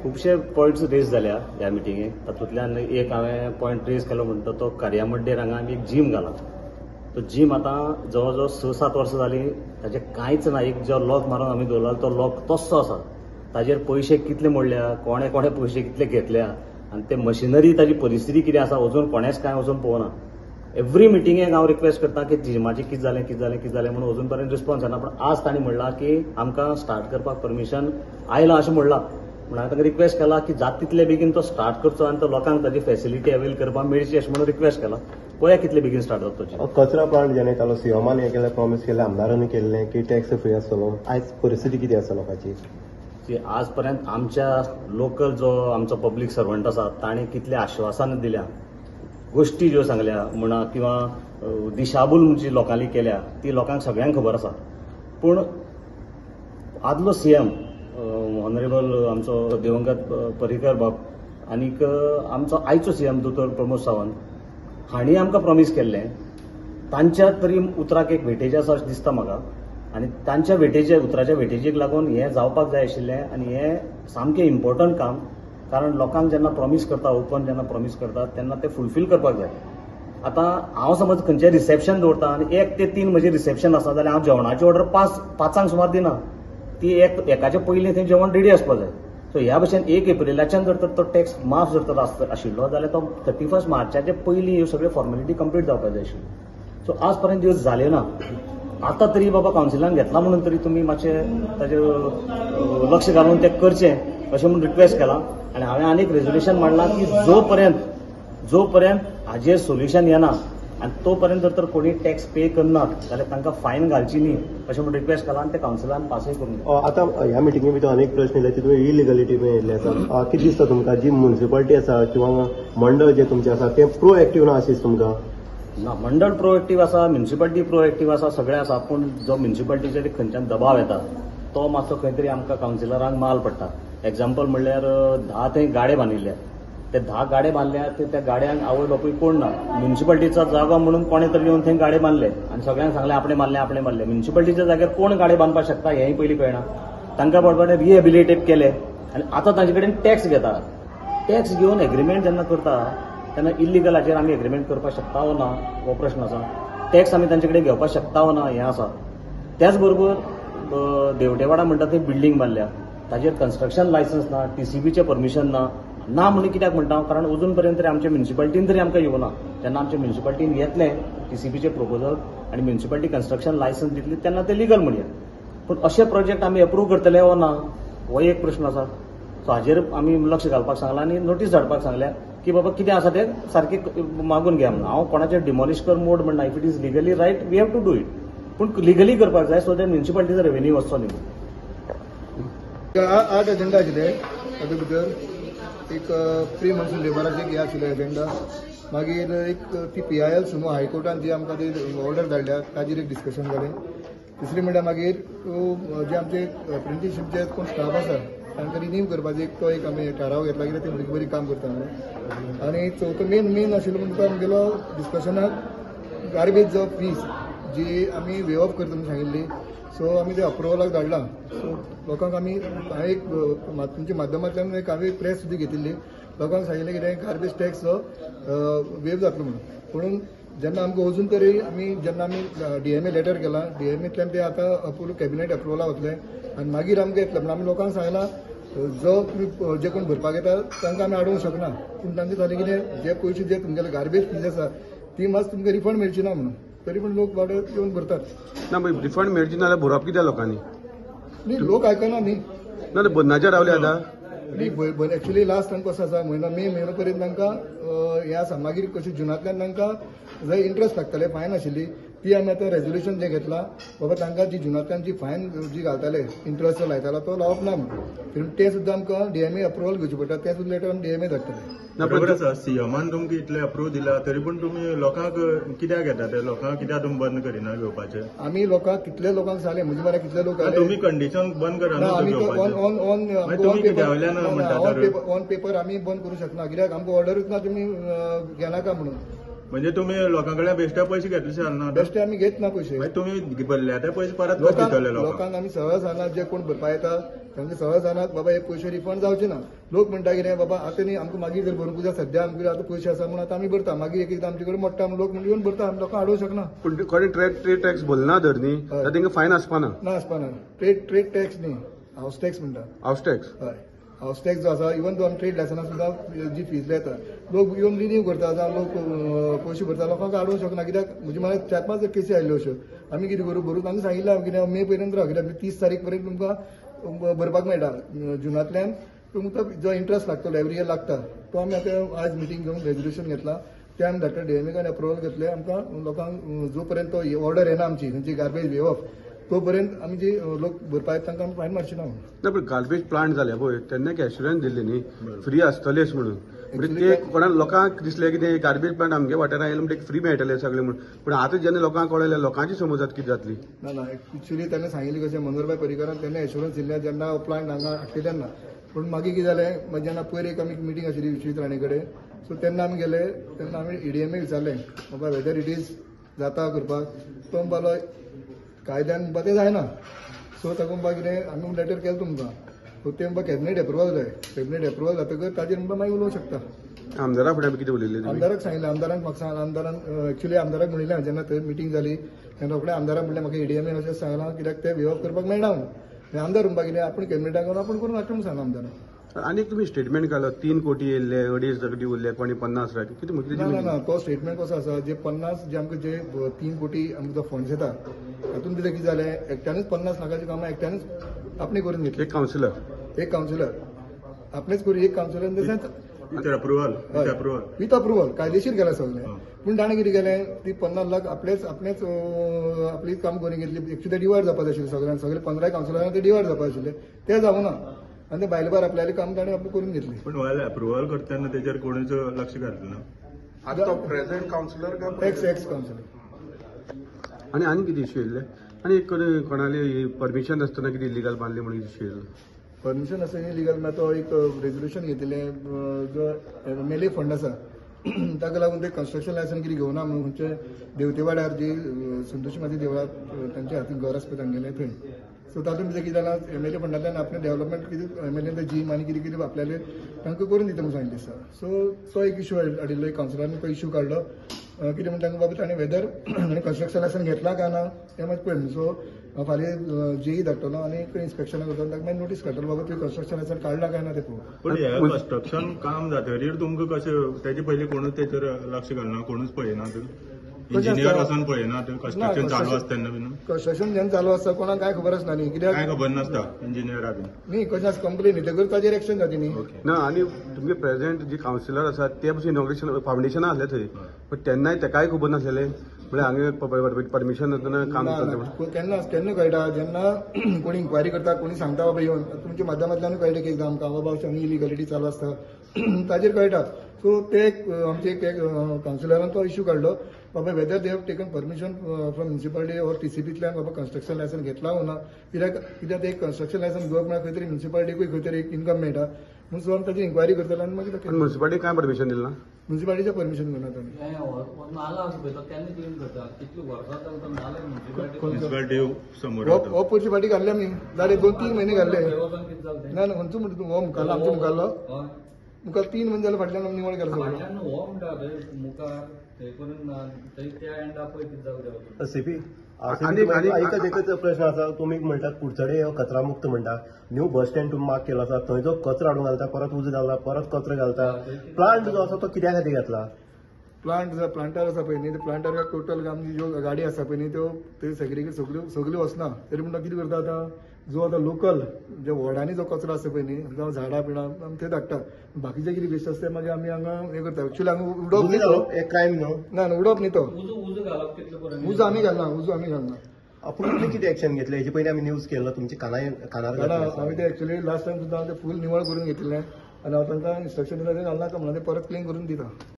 खुबशे points raise जाल्या ह्या मिटिंगेक. तातूंतल्यान एक हांवें पॉयंट रेज केलो म्हणटा तो कार्यामड्डेर हांगा आमी एक जीम घाला. तो जीम आतां जवळ जवळ 6-7 वर्सां जालीं ताजें कांयच ना. एक जो लॉक मारून आमी दवरला तो लॉक तस्सो आसा. ताजेर पयशे कितले मोडल्या, कोणे कोणे पयशे कितले घेतल्या आनी ते मशिनरी ताजी परिस्थिती कितें आसा अजून कोणेच कांय अजून पळोवना. एवरी मिटिंगेक हांव रिक्वेस्ट करता की जिमाचें कितें जालें म्हणून अजून पर्यंत रिस्पॉन्स येना. पूण आज तांणी म्हणलां की आमकां स्टार्ट करपाक परमिशन आयलां अशें म्हणलां. म्हणून हांवें ताका रिक्वेस्ट केला की जाता तितले बेगीन तो स्टार्ट करचो आनी तो लोकांक ताजी फेसिलिटी अवेल करपाक मेळची अशें म्हणून रिक्वेस्ट केला. पळया कितले बेगीन स्टार्ट जाता तो. कचरा प्लांट जेणे केलो सीएमान हें केलें, प्रॉमिस केलें, आमदारांनी केल्लें की टॅक्स फ्री आसतलो. आयज परिस्थिती कितें आसा लोकांची? आज पर्यंत आमच्या लोकल जो आमचो पब्लीक सर्वंट आसा ताणें कितले आश्वासन दिल्या, गोष्टी ज्यो सांगल्या म्हणा किंवा दिशाभूल जी लोकांनी केल्या ती लोकांक सगळ्यांक खबर आसा. पूण आदलो सीएम ऑनरेबल आमचो दिवंगत पर्रीकर बाब आनीक आमचो आयचो सीएम दोतोर प्रमोद सावंत हांणी आमकां प्रॉमिस केल्लें. तांच्या तरी उतराक एक वेटेज आसा अशें दिसता म्हाका. आनी तांच्या उतराच्या वेटेजीक लागून हें जावपाक जाय आशिल्लें आनी हें सामकें इम्पॉर्टंट काम. कारण लोकांक जेन्ना प्रॉमिस करता, ओपन जेन्ना प्रॉमिस करता तेन्ना ते फुलफील करपाक जाय. आतां हांव समज खंयचें रिसेप्शन दवरता आनी 1 ते 3 म्हजें रिसेप्शन आसा जाल्यार हांव जेवणाची ऑर्डर 5 सुमार दिना. ती एकाच्या पयलीं थंय जेवण रेडी आसपाक जाय. सो ह्या भशेन 1 एप्रिलाच्यान जर तर तो टॅक्स माफ जर तर आशिल्लो जाल्यार तो 31 मार्चाचे पयलीं ह्यो सगळ्यो फॉर्मेलिटी कंप्लीट जावपाक जाय आशिल्ल्यो. सो आज पर्यंत ह्यो जाल्यो ना. आतां तरी बाबा कावन्सिलान घेतला म्हणून तरी तुमी मातशें ताजेर लक्ष घालून तें करचें अशें म्हणून रिक्वेस्ट केला. आनी हांवें आनीक रेजोल्युशन मांडलां की जो पर्यंत हाजेर सोल्युशन येना आनी तो पर्यंत जर तर कोणी टॅक्स पे करनात जाल्यार तांकां फायन घालची न्ही अशें म्हणून रिक्वेस्ट केला आनी ते कावन्सिलान पासूय करून. आतां ह्या मिटिंगे भितर अनेक प्रश्न येयले तितून इलिगलिटी येयल्ले आसा. कितें दिसता तुमकां जी म्युनिसिपालिटी आसा किंवा मंडळ जे तुमचे आसा ते प्रोएक्टीव ना अशें तुमकां? ना, मंडळ प्रोएक्टीव आसा, म्युनिसिपालिटी प्रोएक्टीव आसा, सगळें आसा. पूण जो म्युनिसिपालिटीचेर खंयच्यान दबाव येता तो मातसो खंय तरी आमकां कावन्सिलरांक माल पडटा. एक्झाम्पल म्हणल्यार 10 थंय गाडे बांदिल्ले, ते 10 गाडे बांदल्या त्या गाड्यांक आवय बापूय कोण ना. म्युनिसिपालिटीचा जागो म्हणून कोणे तरी येवन थंय गाडे बांदले आनी सगळ्यांक सांगलें आपणे मारले. म्युनिसिपालिटीच्या जाग्यार कोण गाडे बांदपाक शकता हेंय पयलीं कळना. तांकां बरोबर रिहेबिलिटेट केले आनी आतां तांचे कडेन टॅक्स घेता. टॅक्स घेवन एग्रीमेंट जेन्ना करता तेन्ना इल्लिगलाचेर आमी एग्रीमेंट करपाक शकता वा ना हो प्रश्न आसा. टॅक्स आमी तांचे कडेन घेवपाक शकता वा ना हें आसा. त्याच बरोबर देवटेवाडा म्हणटा थंय बिल्डींग बांदल्या, ताजेर कन्स्ट्रक्शन लायसन्स ना, टीसीबीचें परमिशन ना म्हणून कित्याक म्हणटा कारण अजून पर्यंत तरी आमच्या म्युनिसिपालिटीन तरी आमकां येवना. जेन्ना आमच्या म्युनिसिपालिटीन येतलें टीसीबीचें प्रोपोजल आनी म्युनिसिपालिटी कन्स्ट्रक्शन लायसन्स दितली तेन्ना ते लिगल म्हणया. पूण अशे प्रोजेक्ट आमी अप्रूव करतले वा ना हो एक प्रश्न आसा. सो हाजेर आमी लक्ष घालपाक सांगलां आनी नोटीस धाडपाक सांगल्या की बाबा कितें आसा तें सारकें मागून घ्या म्हणून. हांव कोणाचेर डिमॉलिश कर मोड म्हणना. If it is legally right we have to do it. पूण लिगली करपाक जाय सो दॅट म्युनिसिपालिटीचो रेव्हेन्यू वचचो न्ही. 8 एजेंडा आशिल्ले तातूंत भितर एक फ्री मन्सून लेबराचें हें आशिल्लें एजेंडा. मागीर एक ती PIL सुमो हायकोर्टान जी आमकां ती ऑर्डर धाडल्या ताजेर एक डिस्कशन जालें. दुसरी म्हणल्यार मागीर जे आमचे अप्रेंटिसशीपचे कोण स्टाफ आसा तांकां रिन्यू करपाचो एक आमी थाराव घेतला कित्याक ते बरी काम करता म्हणून. आनी चवथो मेन आशिल्लो म्हणटा तो आमगेलो डिस्कशनाक गार्बेज जो फीज जी आमी वे ऑफ करता म्हणून सांगिल्ली. सो आमी ते अप्रुवलाक धाडला. सो लोकांक आमी हांवें एक तुमच्या माध्यमांतल्यान एक हांवें प्रेस सुद्दां घेतिल्ली. लोकांक सांगिल्लें कितें गार्बेज टॅक्स जो वेव जातलो म्हणून. पूण जेन्ना आमकां अजून तरी जेन्ना आमी DMA लेटर केला, DMAंतल्यान ते आतां कॅबिनेट अप्रुवला वतले आनी मागीर आमकां येतलें. म्हणून आमी लोकांक सांगलां जो तुमी जे कोण भरपाक येता तांकां आमी आडोवंक शकना. पूण तांचे जालें कितें जे पयशे जे तुमगेले गार्बेज फीज आसा ती मात तुमकां रिफंड मेळची ना म्हणून. तरी पूण लोक बाबा येवन भरतात. ना रिफंड मेळची ना जाल्यार भरप कित्याक लोकांनी? न्ही लोक आयकना न्ही. ना बंदाचेर रावले आतां. न्ही एक्चुली लास्ट तांकां कसो आसा मे म्हयनो पर्यंत तांकां हें आसा. मागीर कशें जुनांतल्यान तांकां जंय इंट्रस्ट लागताले फायन आशिल्ली ती आमी आतां रेजोल्युशन जें घेतलां बाबा तांकां जी जुनांतल्यान जी फायन जी घालताले इंट्रस्ट जो लायतालो तो लावप ना म्हणून. तें सुद्दां आमकां DMA अप्रुवल घेवचें पडटा. तें सुद्दां लेटर आमी DMA धाडटले. बरोबर आसा. सीएमान तुमकां इतले अप्रूव दिला तरी पूण तुमी लोकांक कित्याक घेता ते लोकांक कित्याक तुमी बंद करिना घेवपाचें? आमी लोकांक कितले लोकांक सांगले म्हणजे म्हळ्यार कितले लोक तुमी कंडिशन बंद करा. आमी ऑन पेपर आमी बंद करूंक शकना कित्याक आमकां ऑर्डरूच ना तुमी घेनाका म्हणून. म्हणजे तुमी लोकां कडल्यान बेश्टे पयशे घेतले जालना? बेश्टे आमी घेत ना पयशे. तुमी भरल्या ते पयशे परत दितले लोकांक आमी सरळ सांगला जे कोण भरपा येता तांचे 6 जाणांक बाबा हे पयशे रिफंड जावचे ना. लोक म्हणटा कितें बाबा आतां न्ही आमकां मागीर जर भरूंक जाय, सध्या आमचे आतां पयशे आसा म्हणून आतां आमी भरता, मागीर एक एकदां आमचे कडेन मोडटा म्हणून लोक म्हणजे येवन भरता, आमी लोकांक अडोवंक शकना. पूण कोणी ट्रेड टॅक्स भरना धर न्ही जाल्यार तांकां फायन आसपाना. ना आसपाना. ट्रेड टॅक्स न्ही, हाऊस टॅक्स म्हणटा. हाऊस टॅक्स हय, हाऊस टॅक्स जो आसा, इवन दो आमी ट्रेड लायसन्स सुद्दां जी फीज येता, लोक येवन रिन्यू करता जावं लोक पयशे भरता, लोकांक अडोवंक शकना. कित्याक म्हणजे म्हाका 4-5 केसी आयल्यो अश्यो. आमी कितें करूं, भरून आमी सांगिल्लें कितें मे पर्यंत राव, कित्याक 30 तारीख पर्यंत तुमकां भरपाक मेळटा जुनांतल्यान. तुमकां जो इंट्रस्ट लागतलो एवरी इयर लागता तो आमी आतां आज मिटींग घेवन रेजोल्युशन घेतलां. ते आमी धाडटा डीएमएकान अप्रुवल घेतले. आमकां लोकांक जो पर्यंत तो ऑर्डर येना आमची म्हणजे गार्बेज वे ऑफ, तो पर्यंत आमी जे लोक भरपा येता तांकां आमी फायन मारची ना. ना पण गार्बेज प्लांट जाल्या पळय तेन्ना एश्युरन्स दिल्ली न्ही फ्री आसतलेच म्हणून. म्हणजे ते कोणा लोकांक दिसलें की ते गार्बेज प्लांट आमगे वाठारांत येयले म्हणजे फ्री मेळटले सगळे म्हणून. पूण आतां जेन्ना लोकांक कळयलें लोकांची समज कितें जातली. ना एक्चुअली तेन्ना सांगिल्लें कशें मनोहरभाई पर्रीकारान तेन्ना एश्युरन्स दिल्लें जेन्ना प्लांट हांगा हाडटे तेन्ना. पूण मागीर कितें जालें, जेन्ना पयर एक आमी मिटींग आशिल्ली विश्वीत राणे कडेन, सो तेन्ना आमी गेले, तेन्ना आमी ईडीएमए विचारलें बाबा वेदर इट इज जाता करपाक. तो म्हणपालो कायद्यान म्हणपा तें जायना. सो ताका म्हणपा कितें आमी लेटर केलें तुमकां, सो ते म्हणपा कॅबिनेट एप्रुवल जाय. कॅबिनेट एप्रुवल जातकच ताजेर म्हणपा मागीर उलोवंक शकता. आमदारा फुडें कितें उलयलें तुमी? आमदाराक सांगिल्लें, आमदारान म्हाका सांगलां, आमदारान एक्चुअली आमदाराक म्हणिल्लें जेन्ना थंय मिटींग जाली तेन्ना रोखडें आमदाराक म्हणलें म्हाका ईडीएमए अशें सांगलां कित्याक ते वे ऑफ करपाक मेळना म्हणून. आमदार म्हणपा कितें आपूण कॅबिनेटाक घेवन आपूण करून हाडटा म्हणून सांगलां आमदारान. आनी तुमी स्टेटमेंट काडलो 3 कोटी येयल्ले 2.5 कोटी उरले कोणी 50 लाख कितें म्हटलें? ना तो स्टेटमेंट कसो आसा, जे 50 जे आमकां जे 3 कोटी आमकां जो फंड्स येता तातूंत भितर कितें जालें, एकट्यानूच 50 लाखाची कामां एकट्यानूच आपणे करून घेतली. एक कावन्सिलर आपणेच करून एक councillor in the sense with approval with approval कायदेशीर केलें सगळें. पूण ताणें कितें केलें, ती 50 लाख आपणेच आपलीच काम करून घेतली. एक्चुअली ते डिवायड जावपाक आशिल्लें सगळ्यांक, सगळे 15 कावन्सिलरांक ते डिवायड जावपाक आशिल्ले, ते जावना. आनी ते भायले भायर आपल्याले काम ताणें आपलें करून घेतली. पण व्हायल अप्रुवल करतना तेजेर कोणूच लक्ष घातलें ना. आतां तो प्रेझेंट कावन्सिलर काय एक्स कावन्सिलर. आनी कितें इश्यू येयल्ले? आनी एक कोणाली परमिशन नासतना कितें इलिगल बांदलें म्हणून इश्यू येयलो? परमिशन आसा लिगल ना, तो एक रेजोल्युशन घेतिल्लें जो एमएलए फंड आसा ताका लागून ते कन्स्ट्रक्शन लायसन कितें घेवना म्हणून खंयचे देवतेवाड्यार जी संतोशी माती देवळात तांच्या हातीन घर आसता तांगेलें थंय. सो तातूंत भितर कितें जालां, एमएलए फंडांतल्यान आपलें डेव्हलपमेंट कितें एमएलए जीम आनी कितें कितें आपल्याले तांकां करून दिता म्हणून सांगिल्लें आसा. सो तो एक इश्यू हाडिल्लो, एक कावन्सिलरान तो इश्यू काडलो. कितें म्हणटा तांकां बाबा ताणें वेदर कन्स्ट्रक्शन लायसन घेतला काय ना तें मात पळय. सो फाल्यां जेई धाडटलो आनी इन्स्पेक्शना करतलो, ताका मागीर नोटीस काडटलो बाबा तुवें कन्स्ट्रक्शन लायसन काडला काय ना तें पळोवन. पण हे कन्स्ट्रक्शन काम जातकीर तुमकां कशें तेजे पयलीं कोणूच तेचेर लक्ष घालना, कोणूच पळयनात, इंजिनियर वचून पळयनात कन्स्ट्रक्शन चालू आसता तेन्ना बीन? कन्स्ट्रक्शन जेन्ना चालू आसता कोणाक कांय खबर आसना न्ही, कित्याक कांय खबर नासता इंजिनियरा बीन न्ही. कशें आसा कंप्लेन येतकच ताजेर एक्शन जाता न्ही. ना आनी तुमगे प्रेझेंट जी कावन्सिलर आसा ते पसून इनॉग्रेशन फावंडेशना आसलें थंय, पण तेन्नाय तेकाय खबर नासलेलें म्हळ्यार हांगा परमिशन नासतना काम चलता. केन्ना कळटा जेन्ना कोणी इन्क्वायरी करता, कोणी सांगता बाबा येवन तुमच्या माध्यमांतल्यान कळटा की एकदां आमकां बाबा अशें इलिगलिटी चालू आसता ताजेर कळटा. सो ते आमचे एक कावन्सिलरान तो इश्यू काडलो बाबा whether they have taken permission from municipality or टीसीपींतल्यान बाबा कन्स्ट्रक्शन लायसन घेतला वो ना. कित्याक ते कन्स्ट्रक्शन लायसन घेवप म्हळ्यार खंय तरी म्युन्सिपालिटीकूय खंय तरी एक इन्कम मेळटा म्हणून सो आमी ताची इन्क्वायरी करतलो आनी मागीर म्युन्सिपालिटी काय परमिशन दिलें ना? म्युन्सिपालिटीचें परमिशन घेवनात आमी. म्युन्सिपालिटी समोर हो पयशे फाटीं घाल्ले आमी जाले 2-3 म्हयने घाल्ले. ना खंयचो म्हणटा तूं? हो मुखारलो आमचो मुखारलो मुखार 3 म्हयने जाले फाटल्यान आमी निवळ केलो सगळो. सीपी एकच प्रश्न आसा. तुमी म्हणटात कुडचडे हो कचरा मुक्त म्हणटा, न्यू बस स्टँड तुमी मार्क केलो आसा, थंय जो कचरो हाडून घालता, परत उजो घालता, परत कचरो घालता. प्लांट जो आसा तो कित्या खातीर घातला? प्लांटर आसा पळय न्ही, ते प्लांटर टोटल आमची ज्यो गाडी आसा पळय न्ही त्यो ते सेग्रिगेट सगळ्यो वचना. तरी म्हणटा कितें करता आतां, जो आतां लोकल जे वॉर्डांनी जो कचरो आसा पळय न्ही, जावं झाडां पिणां आमी ते धाडटा. बाकीचे कितें वेस्ट आसता मागीर आमी हांगा हे करता. एक्चुअली हांगा उडोवप न्ही तो, एक क्रायम न्हू. ना उडोवप न्ही तो, उजो आमी घालना, आपूण तुमी कितें एक्शन घेतलें हेजे पयलीं आमी न्यूज केल्लो तुमचे कानार आमी ते एक्चुअली लास्ट टायम सुद्दां ते फूल निवळ करून घेतिल्लें आनी हांव तांकां इन्स्ट्रक्शन दिलें ते घालनाका म्हणून ते परत क्लीन करून दिता.